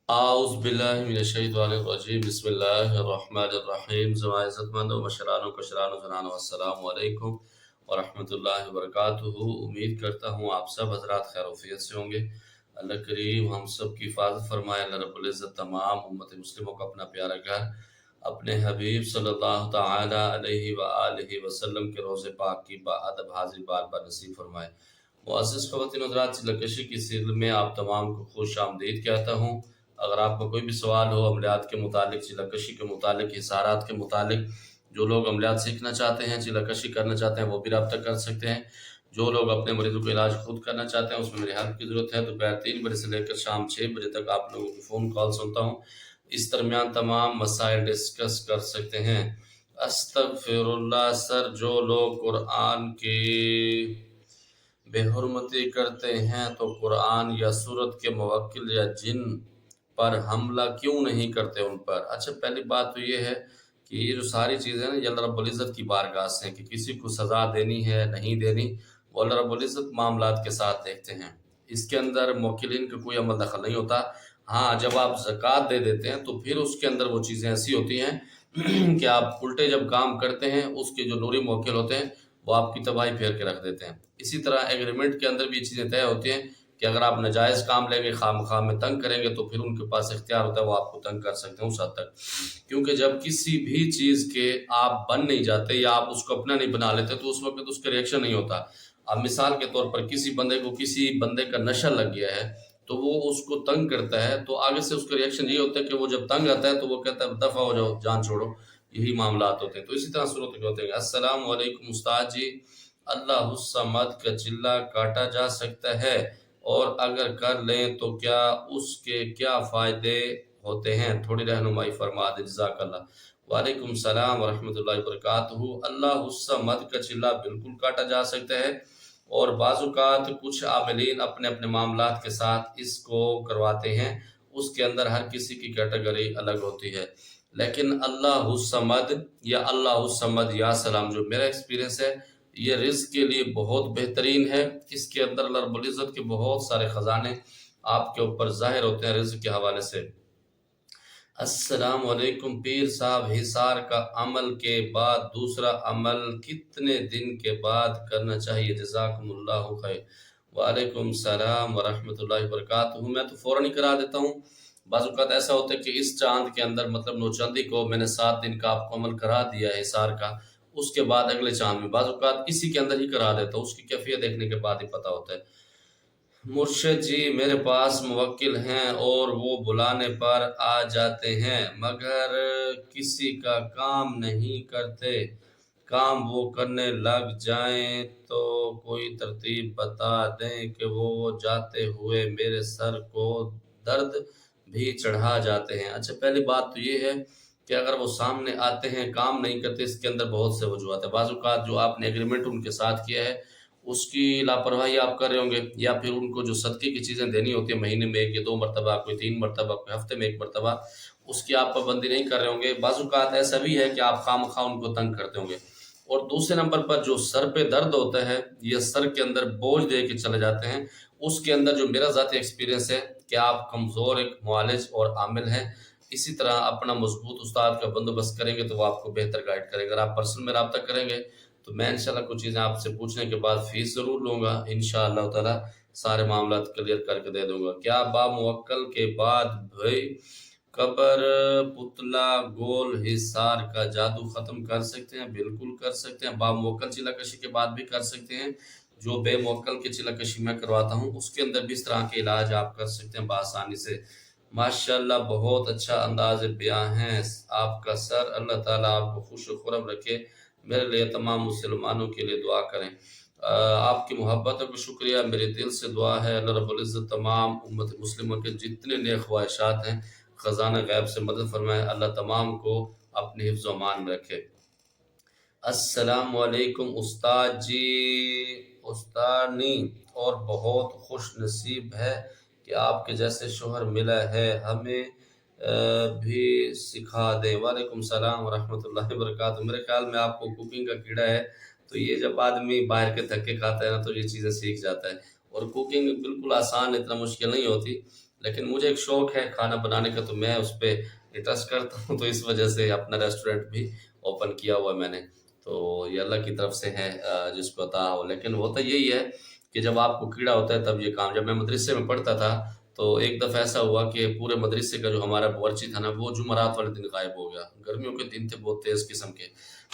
اعوذ باللہ من الشیطان الرجیم بسم اللہ الرحمن الرحیم عزت مند و مشران و کشران و زنان السلام علیکم ورحمۃ اللہ وبرکاتہ۔ امید کرتا ہوں آپ سب حضرات خیر وفیت سے ہوں گے۔ اللہ کریم ہم سب کی حفاظت فرمائے۔ اللہ رب العزت تمام امت مسلموں کو اپنا پیارا گھر اپنے حبیب صلی اللہ تعالی علیہ وآلہ وسلم کے روضے پاک کی باادب حاضر بار بار نصیب فرمائے۔ معزز خواتین و حضرات، چلکشی کی سیریل میں آپ تمام کو خوش آمدید کہتا ہوں۔ اگر آپ کو کوئی بھی سوال ہو عملیات کے متعلق، چلکشی کے متعلق، حصارات کے متعلق، جو لوگ عملیات سیکھنا چاہتے ہیں، چلکشی کرنا چاہتے ہیں، وہ بھی رابطہ کر سکتے ہیں۔ جو لوگ اپنے مریضوں کا علاج خود کرنا چاہتے ہیں، اس میں میری ہیلپ کی ضرورت ہے، دوپہر 3 بجے سے لے کر شام 6 بجے تک آپ لوگوں کی فون کال سنتا ہوں۔ اس درمیان تمام مسائل ڈسکس کر سکتے ہیں۔ استغفر اللہ سر، جو لوگ قرآن کی بے حرمتی کرتے ہیں تو قرآن یا سورت کے موکل یا جن پر حملہ کیوں نہیں کرتے ان پر؟ اچھا، پہلی بات تو یہ ہے کہ یہ جو ساری چیزیں نا، یہ اللہ رب العزت کی بارگاہ سے ہیں کہ کسی کو سزا دینی ہے نہیں دینی، وہ اللہ رب العزت معاملات کے ساتھ دیکھتے ہیں۔ اس کے اندر موکلین کا کوئی عمل دخل نہیں ہوتا۔ ہاں، جب آپ زکوٰۃ دے دیتے ہیں تو پھر اس کے اندر وہ چیزیں ایسی ہوتی ہیں کہ آپ الٹے جب کام کرتے ہیں، اس کے جو نوری موکل ہوتے ہیں وہ آپ کی تباہی پھیر کے رکھ دیتے ہیں۔ اسی طرح ایگریمنٹ کے اندر بھی یہ چیزیں طے ہوتی ہیں کہ اگر آپ ناجائز کام لیں گے، خواہ میں تنگ کریں گے، تو پھر ان کے پاس اختیار ہوتا ہے، وہ آپ کو تنگ کر سکتے ہیں اس حد تک۔ کیونکہ جب کسی بھی چیز کے آپ بن نہیں جاتے یا آپ اس کو اپنا نہیں بنا لیتے تو اس وقت اس کا ریئیکشن نہیں ہوتا۔ اب مثال کے طور پر کسی بندے کا نشہ لگ گیا ہے تو وہ اس کو تنگ کرتا ہے، تو آگے سے اس کا ریئیکشن یہ ہوتا ہے کہ وہ جب تنگ آتا ہے تو وہ کہتا ہے دفع ہو جاؤ، جان چھوڑو۔ یہی معاملات ہوتے ہیں۔ تو اسی طرح صورت کے ہوتے ہیں۔ السلام علیکم استاد جی، اللہ الصمد کا چلہ کاٹا جا سکتا ہے اور اگر کر لیں تو کیا اس کے کیا فائدے ہوتے ہیں؟ تھوڑی رہنمائی فرما دیں، جزاک اللہ۔ وعلیکم السلام ورحمۃ اللہ وبرکاتہ۔ اللہ الصمد کا چلہ بالکل کاٹا جا سکتا ہے، اور بعض اوقات کچھ عاملین اپنے اپنے معاملات کے ساتھ اس کو کرواتے ہیں۔ اس کے اندر ہر کسی کی کیٹیگری الگ ہوتی ہے، لیکن اللہ الصمد یا اللہ الصمد یا سلام جو میرا ایکسپیرینس ہے، یہ رزق کے لیے بہت بہترین ہے۔ اس کے اندر اللہ رب العزت کے بہت سارے خزانے آپ کے اوپر ظاہر ہوتے ہیں رزق کے حوالے سے۔ السلام علیکم پیر صاحب، حصار کا عمل کے بعد دوسرا عمل کتنے دن کے بعد کرنا چاہیے؟ جزاکم اللہ خیر۔ وعلیکم السلام ورحمۃ اللہ وبرکاتہ۔ میں تو فوراً ہی کرا دیتا ہوں۔ بعض اوقات ایسا ہوتا ہے کہ اس چاند کے اندر، مطلب نوچندی کو میں نے 7 دن کا آپ کو عمل کرا دیا ہے حصار کا، اس کے بعد اگلے چاند میں، بعض اوقات اسی کے اندر ہی کرا دیتا ہوں، اس کی کیفیت دیکھنے کے بعد ہی پتہ ہوتا ہے۔ مرشد جی، میرے پاس موکل ہیں اور وہ بلانے پر آ جاتے ہیں مگر کسی کا کام نہیں کرتے۔ کام وہ کرنے لگ جائیں تو کوئی ترتیب بتا دیں کہ وہ جاتے ہوئے میرے سر کو درد بھی چڑھا جاتے ہیں۔ اچھا، پہلی بات تو یہ ہے کہ اگر وہ سامنے آتے ہیں کام نہیں کرتے، اس کے اندر بہت سے وجوہات ہیں۔ بعض اوقات جو آپ نے ایگریمنٹ ان کے ساتھ کیا ہے اس کی لاپرواہی آپ کر رہے ہوں گے، یا پھر ان کو جو صدقے کی چیزیں دینی ہوتی ہیں مہینے میں 1 یا 2 مرتبہ، کوئی 3 مرتبہ، کوئی ہفتے میں 1 مرتبہ، اس کی آپ پابندی نہیں کر رہے ہوں گے۔ بعض اوقات ایسا بھی ہے کہ آپ خواہ ان کو تنگ کرتے ہوں گے۔ اور دوسرے نمبر پر جو سر پہ درد ہوتا ہے، یہ سر کے اندر بوجھ دے کے چلے جاتے ہیں، اس کے اندر جو میرا ذاتی ایکسپیرینس ہے کہ آپ کمزور ایک معالج اور عامل ہیں۔ اسی طرح اپنا مضبوط استاد کا بندوبست کریں گے تو وہ آپ کو بہتر گائیڈ کرے گا۔ اگر آپ پرسنل میں رابطہ کریں گے تو میں انشاءاللہ کچھ چیزیں آپ سے پوچھنے کے بعد فیس ضرور لوں گا، انشاءاللہ تعالی سارے معاملات کلیئر کر کے دے دوں گا۔ کیا با موکل کے بعد بھی قبر پتلا گول حصار کا جادو ختم کر سکتے ہیں؟ بالکل کر سکتے ہیں۔ با موکل چلہ کشی کے بعد بھی کر سکتے ہیں۔ جو بے موکل کے چلہ کشی میں کرواتا ہوں اس کے اندر بھی اس طرح کے علاج آپ کر سکتے ہیں بآسانی سے۔ ماشاءاللہ، بہت اچھا انداز بیان ہے آپ کا سر، اللہ تعالیٰ آپ کو خوش و خرم رکھے۔ میرے لیے تمام مسلمانوں کے لیے دعا کریں۔ آپ کی محبتوں کو شکریہ، میرے دل سے دعا ہے اللہ رب العزت تمام امت مسلموں کے جتنے نیک خواہشات ہیں خزانہ غیب سے مدد فرمائے، اللہ تمام کو اپنی حفظ و امان میں رکھے۔ السلام علیکم استاد جی، استانی اور بہت خوش نصیب ہے کہ آپ کے جیسے شوہر ملا ہے، ہمیں بھی سکھا دیں۔ وعلیکم السلام ورحمۃ اللہ وبرکاتہ۔ میرے خیال میں آپ کو کوکنگ کا کیڑا ہے، تو یہ جب آدمی باہر کے دھکے کھاتا ہے نا تو یہ چیزیں سیکھ جاتا ہے۔ اور کوکنگ بالکل آسان، اتنا مشکل نہیں ہوتی، لیکن مجھے ایک شوق ہے کھانا بنانے کا، تو میں اس پہ انٹرسٹ کرتا ہوں، تو اس وجہ سے اپنا ریسٹورینٹ بھی اوپن کیا ہوا ہے میں نے۔ تو یہ اللہ کی طرف سے ہے جس کو عطا ہو، لیکن ہوتا یہی ہے کہ جب آپ کو کیڑا ہوتا ہے تب یہ کام۔ جب میں مدرسے میں پڑھتا تھا تو ایک دفعہ ایسا ہوا کہ پورے مدرسے کا جو ہمارا باورچی تھا نا، وہ جمعرات والے دن غائب ہو گیا۔ گرمیوں کے دن تھے بہت تیز قسم کے،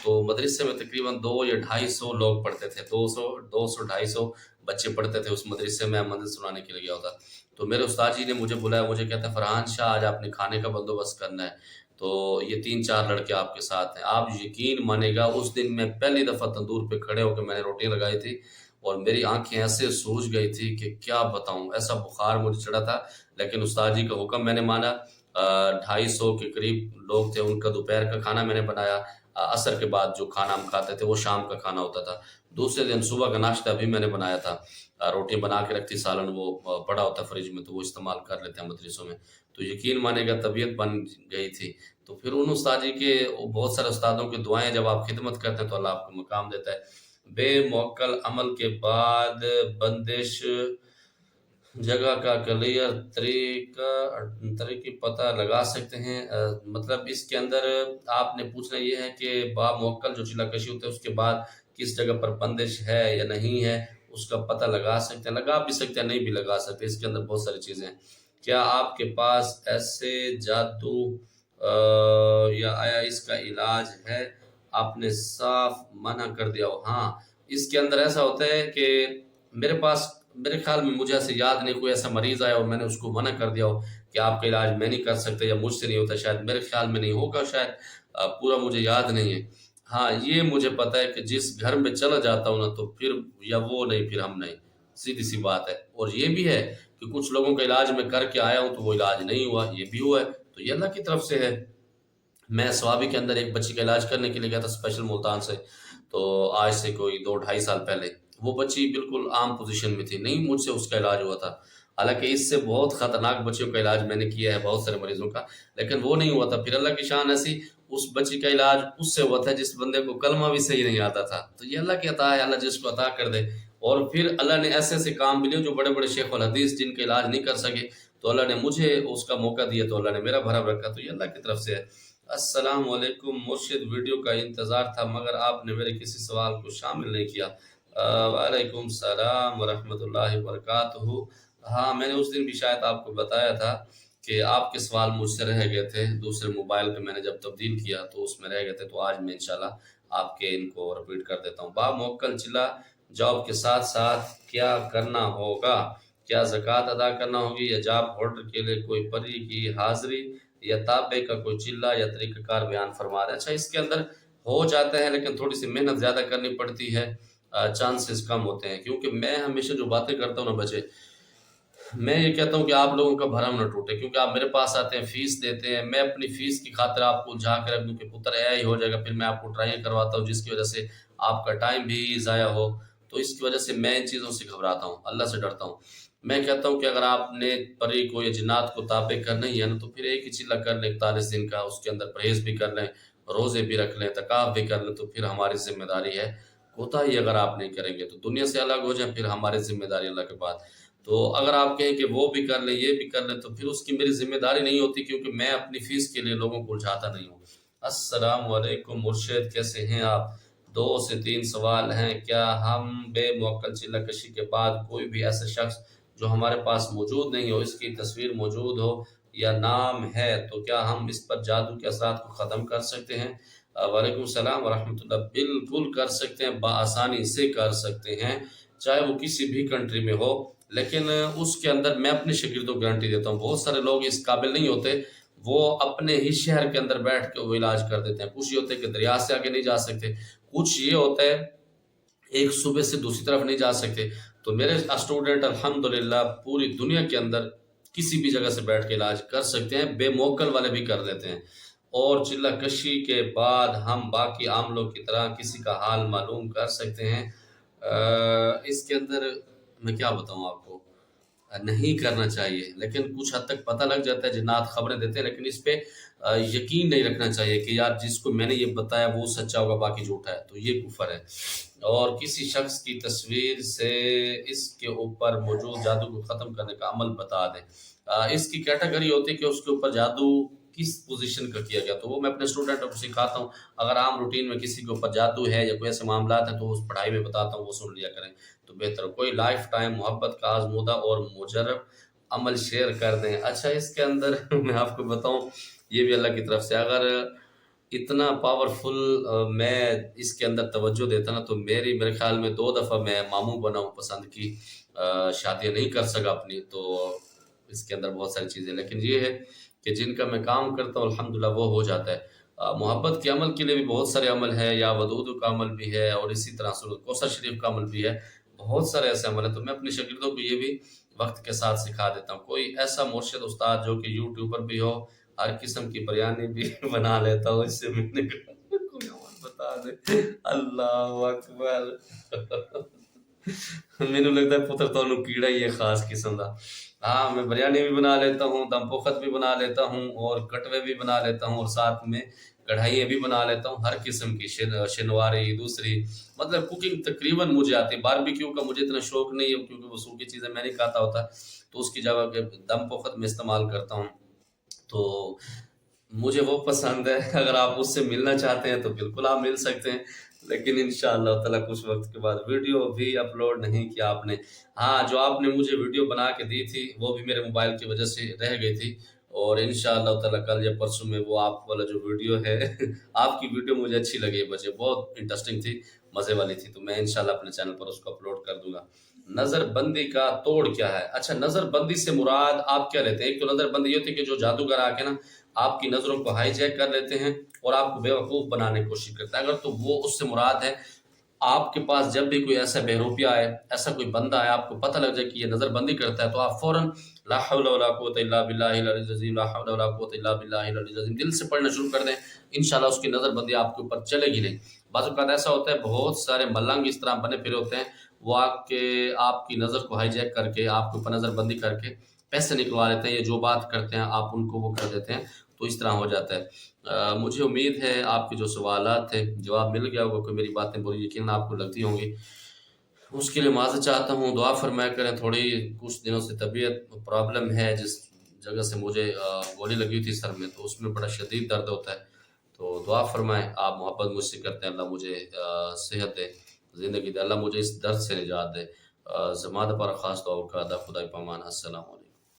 تو مدرسے میں تقریباً 200 یا 250 لوگ پڑھتے تھے، 200 بچے پڑھتے تھے اس مدرسے میں۔ منزل سنانے کے لیے گیا ہوتا، تو میرے استاد جی نے مجھے بلایا، مجھے کہتا ہے فرحان شاہ آج آپ نے کھانے کا بندوبست کرنا ہے، تو یہ 3-4 لڑکے آپ کے ساتھ ہیں۔ آپ یقین مانے گا اس دن میں پہلی دفعہ تندور پہ کھڑے ہو کے میں نے روٹیاں لگائی تھی، اور میری آنکھیں ایسے سوج گئی تھی کہ کیا بتاؤں، ایسا بخار مجھے چڑھا تھا۔ لیکن استاد جی کا حکم میں نے مانا۔ 250 کے قریب لوگ تھے، ان کا دوپہر کا کھانا میں نے بنایا۔ عصر کے بعد جو کھانا ہم کھاتے تھے وہ شام کا کھانا ہوتا تھا۔ دوسرے دن صبح کا ناشتہ بھی میں نے بنایا تھا، روٹی بنا کے رکھتی، سالن وہ پڑا ہوتا فریج میں، تو وہ استعمال کر لیتے ہیں مدرسوں میں۔ تو یقین مانے گا طبیعت بن گئی تھی۔ تو پھر ان استاد جی کے بہت سارے استادوں کی دعائیں، جب آپ خدمت کرتے ہیں تو اللہ آپ کو مقام دیتا ہے۔ بے موکل عمل کے بعد بندش جگہ کا کلیئر طریقے پتہ لگا سکتے ہیں۔ مطلب اس کے اندر آپ نے پوچھنا یہ ہے کہ با موکل جو چلہ کشی ہوتا ہے اس کے بعد کس جگہ پر بندش ہے یا نہیں ہے، اس کا پتہ لگا سکتے ہیں۔ لگا بھی سکتے ہیں، نہیں بھی لگا سکتے، اس کے اندر بہت ساری چیزیں ہیں۔ کیا آپ کے پاس ایسے جادو یا آیا اس کا علاج ہے؟ آپ نے صاف منع کر دیا ہو۔ ہاں، اس کے اندر ایسا ہوتا ہے کہ میرے خیال میں مجھے ایسے یاد نہیں کوئی ایسا مریض آیا اور میں نے اس کو منع کر دیا ہو کہ آپ کا علاج میں نہیں کر سکتا یا مجھ سے نہیں ہوتا، شاید میرے خیال میں نہیں ہوگا، شاید پورا مجھے یاد نہیں ہے۔ ہاں یہ مجھے پتہ ہے کہ جس گھر میں چلا جاتا ہوں نا، تو پھر یا وہ نہیں پھر ہم نہیں، سیدھی سی بات ہے۔ اور یہ بھی ہے کہ کچھ لوگوں کا علاج میں کر کے آیا ہوں تو وہ علاج نہیں ہوا، یہ بھی ہوا ہے، تو یہ اللہ کی طرف سے ہے۔ میں سوابی کے اندر ایک بچی کا علاج کرنے کے لیے گیا تھا اسپیشل ملتان سے، تو آج سے کوئی 2-2.5 سال پہلے۔ وہ بچی بالکل عام پوزیشن میں تھی، نہیں مجھ سے اس کا علاج ہوا تھا، حالانکہ اس سے بہت خطرناک بچیوں کا علاج میں نے کیا ہے بہت سارے مریضوں کا، لیکن وہ نہیں ہوا تھا۔ پھر اللہ کی شان ایسی، اس بچی کا علاج اس سے ہوا تھا جس بندے کو کلمہ بھی صحیح نہیں آتا تھا۔ تو یہ اللہ کی عطا ہے، اللہ جس کو عطا کر دے۔ اور پھر اللہ نے ایسے ایسے کام بھی لیے جو بڑے بڑے شیخ الحدیث جن کا علاج نہیں کر سکے، تو اللہ نے مجھے اس کا موقع دیا، تو اللہ نے میرا بھرم رکھا، تو یہ اللہ کی طرف سے ہے۔ السلام علیکم مرشد، ویڈیو کا انتظار تھا مگر آپ نے میرے کسی سوال کو شامل نہیں کیا۔ وعلیکم السلام ورحمۃ اللہ وبرکاتہ۔ ہاں میں نے اس دن بھی شاید آپ کو بتایا تھا کہ آپ کے سوال مجھ سے رہ گئے تھے، دوسرے موبائل پہ میں نے جب تبدیل کیا تو اس میں رہ گئے تھے، تو آج میں انشاءاللہ آپ کے ان کو رپیٹ کر دیتا ہوں۔ با موکل چلا جاب کے ساتھ ساتھ کیا کرنا ہوگا؟ کیا زکوٰۃ ادا کرنا ہوگی یا جاب ہولڈر کے لیے کوئی پری کی حاضری یا تابع کا کوئی چلہ یا طریقہ کار بیان فرما رہے ہیں؟ اچھا، اس کے اندر ہو جاتا ہے لیکن تھوڑی سی محنت زیادہ کرنی پڑتی ہے، چانسز کم ہوتے ہیں، کیونکہ میں ہمیشہ جو باتیں کرتا ہوں نا بچے، میں یہ کہتا ہوں کہ آپ لوگوں کا بھرم نہ ٹوٹے، کیونکہ آپ میرے پاس آتے ہیں، فیس دیتے ہیں، میں اپنی فیس کی خاطر آپ کو جھا کے رکھ دوں کہ پتر اے ہی ہو جائے گا، پھر میں آپ کو ٹرائیں کرواتا ہوں جس کی وجہ سے آپ کا ٹائم بھی ضائع ہو، تو اس کی وجہ سے میں ان چیزوں سے گھبراتا ہوں، اللہ سے ڈرتا ہوں۔ میں کہتا ہوں کہ اگر آپ نے پری کو یا جنات کو تابع کرنا ہی ہے نا، تو پھر ایک ہی چلہ کر لیں 41 دن کا، اس کے اندر پرہیز بھی کر لیں، روزے بھی رکھ لیں، اعتکاف بھی کر لیں، تو پھر ہماری ذمہ داری ہے۔ کوتاہی اگر آپ نہیں کریں گے تو دنیا سے الگ ہو جائیں، پھر ہماری ذمہ داری اللہ کے بعد۔ تو اگر آپ کہیں کہ وہ بھی کر لیں یہ بھی کر لیں، تو پھر اس کی میری ذمہ داری نہیں ہوتی، کیونکہ میں اپنی فیس کے لیے لوگوں کو الجھاتا نہیں ہوں۔ السلام علیکم مرشد، کیسے ہیں آپ؟ 2 سے 3 سوال ہیں۔ کیا ہم بے موکل چلہ کشی کے بعد کوئی بھی ایسا شخص جو ہمارے پاس موجود نہیں ہو، اس کی تصویر موجود ہو یا نام ہے، تو کیا ہم اس پر جادو کے اثرات کو ختم کر سکتے ہیں؟ وعلیکم السلام ورحمۃ اللہ۔ بالکل کر سکتے ہیں، بآسانی سے کر سکتے ہیں، چاہے وہ کسی بھی کنٹری میں ہو، لیکن اس کے اندر میں اپنے شاگردوں کو گارنٹی دیتا ہوں، بہت سارے لوگ اس قابل نہیں ہوتے، وہ اپنے ہی شہر کے اندر بیٹھ کے وہ علاج کر دیتے ہیں۔ کچھ یہ ہوتا ہے کہ دریا سے آگے نہیں جا سکتے، کچھ یہ ہوتا ہے ایک صوبے سے دوسری طرف نہیں جا سکتے، تو میرے اسٹوڈنٹ الحمدللہ پوری دنیا کے اندر کسی بھی جگہ سے بیٹھ کے علاج کر سکتے ہیں، بے موکل والے بھی کر دیتے ہیں۔ اور چلہ کشی کے بعد ہم باقی عام لوگ کی طرح کسی کا حال معلوم کر سکتے ہیں؟ اس کے اندر میں کیا بتاؤں آپ کو، نہیں کرنا چاہیے، لیکن کچھ حد تک پتہ لگ جاتا ہے، جنات خبریں دیتے ہیں، لیکن اس پہ یقین نہیں رکھنا چاہیے کہ یار جس کو میں نے یہ بتایا وہ سچا ہوگا باقی جھوٹا ہے، تو یہ کفر ہے۔ اور کسی شخص کی تصویر سے اس کے اوپر موجود جادو کو ختم کرنے کا عمل بتا دیں۔ اس کی کیٹیگری ہوتی ہے کہ اس کے اوپر جادو کس پوزیشن کا کیا گیا، تو وہ میں اپنے اسٹوڈنٹوں کو سکھاتا ہوں. اگر عام روٹین میں کسی کے اوپر جادو ہے یا کوئی ایسے معاملات ہیں تو اس پڑھائی میں بتاتا ہوں، وہ سن لیا کریں تو بہتر. کوئی لائف ٹائم محبت کا آزمودہ اور مجرب عمل شیئر کر دیں. اچھا اس کے اندر میں آپ کو بتاؤں، یہ بھی اللہ کی طرف سے، اگر اتنا پاورفل میں اس کے اندر توجہ دیتا نا تو میرے خیال میں 2 دفعہ میں ماموں بنا ہوں پسند کی، شادیاں نہیں کر سکا اپنی. تو اس کے اندر بہت ساری چیزیں، لیکن یہ ہے کہ جن کا میں کام کرتا ہوں الحمدللہ وہ ہو جاتا ہے. محبت کے عمل کے لیے بھی بہت سارے عمل ہے، یا ودود کا عمل بھی ہے، اور اسی طرح سورۃ کوثر شریف کا عمل بھی ہے. بہت سارے ایسے عمل ہیں، تو میں اپنے شاگردوں کو یہ بھی وقت کے ساتھ سکھا دیتا ہوں. کوئی ایسا مرشد استاد جو کہ یوٹیوبر بھی ہو، ہر قسم کی بریانی بھی بنا لیتا ہوں، اس سے میں نے کہا کوئی عمل بتا دے. اللہ اکبر. مینوں لگتا ہے پتر تانوں کیڑا ہی ہے خاص قسم دا. ہاں میں بریانی بھی بنا لیتا ہوں، دم پخت بھی بنا لیتا ہوں، اور کٹوے بھی بنا لیتا ہوں، اور ساتھ میں کڑھائیاں بھی بنا لیتا ہوں ہر قسم کی، شنواری دوسری، مطلب کوکنگ تقریباً مجھے آتی ہے. باربیکیو کا مجھے اتنا شوق نہیں ہے کیونکہ وہ سوکھی چیزیں میں نہیں کھاتا ہوتا، تو اس کی جگہ پہ دم پخت میں استعمال کرتا ہوں. تو مجھے وہ پسند ہے. اگر آپ اس سے ملنا چاہتے ہیں تو بالکل آپ مل سکتے ہیں، لیکن انشاءاللہ تعالیٰ کچھ وقت کے بعد. ویڈیو بھی اپلوڈ نہیں کیا آپ نے. ہاں جو آپ نے مجھے ویڈیو بنا کے دی تھی وہ بھی میرے موبائل کی وجہ سے رہ گئی تھی، اور انشاءاللہ تعالیٰ کل یا پرسوں میں وہ آپ والا جو ویڈیو ہے آپ کی ویڈیو مجھے اچھی لگی بچے، بہت انٹرسٹنگ تھی، مزے والی تھی، تو میں انشاءاللہ اپنے چینل پر اس کو اپلوڈ کر دوں گا. نظر بندی کا توڑ کیا ہے؟ اچھا نظر بندی سے مراد آپ کیا لیتے ہیں؟ ایک تو نظر بندی یہ ہوتی ہے کہ جو جادوگر آ کے نا آپ کی نظروں کو ہائی جیک کر لیتے ہیں اور آپ کو بے وقوف بنانے کی کوشش کرتا ہے. اگر تو وہ اس سے مراد ہے آپ کے پاس جب بھی کوئی ایسا بہروپیہ آئے، ایسا کوئی بندہ آئے، آپ کو پتہ لگ جائے کہ یہ نظر بندی کرتا ہے، تو آپ فوراً لا حول ولا قوت الا باللہ العلی العظیم، لا حول ولا قوت الا باللہ العلی العظیم دل سے پڑھنا شروع کر دیں. انشاءاللہ اس کی نظر بندی آپ کے اوپر چلے گی نہیں. بعض اوقات ایسا ہوتا ہے بہت سارے ملنگ اس طرح بنے پھرے ہوتے ہیں، وہ آپ کی نظر کو ہائی جیک کر کے آپ کے اوپر نظر بندی کر کے پیسے نکلوا لیتے ہیں، یہ جو بات کرتے ہیں آپ ان کو وہ کر دیتے ہیں، تو اس طرح ہو جاتا ہے. مجھے امید ہے آپ کے جو سوالات تھے جواب مل گیا ہوگا. کوئی میری باتیں بری یقیناً آپ کو لگتی ہوں گی، اس کے لیے معذرت چاہتا ہوں. دعا فرمایا کریں. تھوڑی کچھ دنوں سے طبیعت پرابلم ہے، جس جگہ سے مجھے گولی لگی تھی سر میں، تو اس میں بڑا شدید درد ہوتا ہے. تو دعا فرمائیں. آپ محبت مجھ سے کرتے ہیں، اللہ مجھے صحت دے، زندگی دے، اللہ مجھے اس درد سے نجات دے. زمانہ پر خاص دعا کا ادا خدا پامان. السلام علیکم.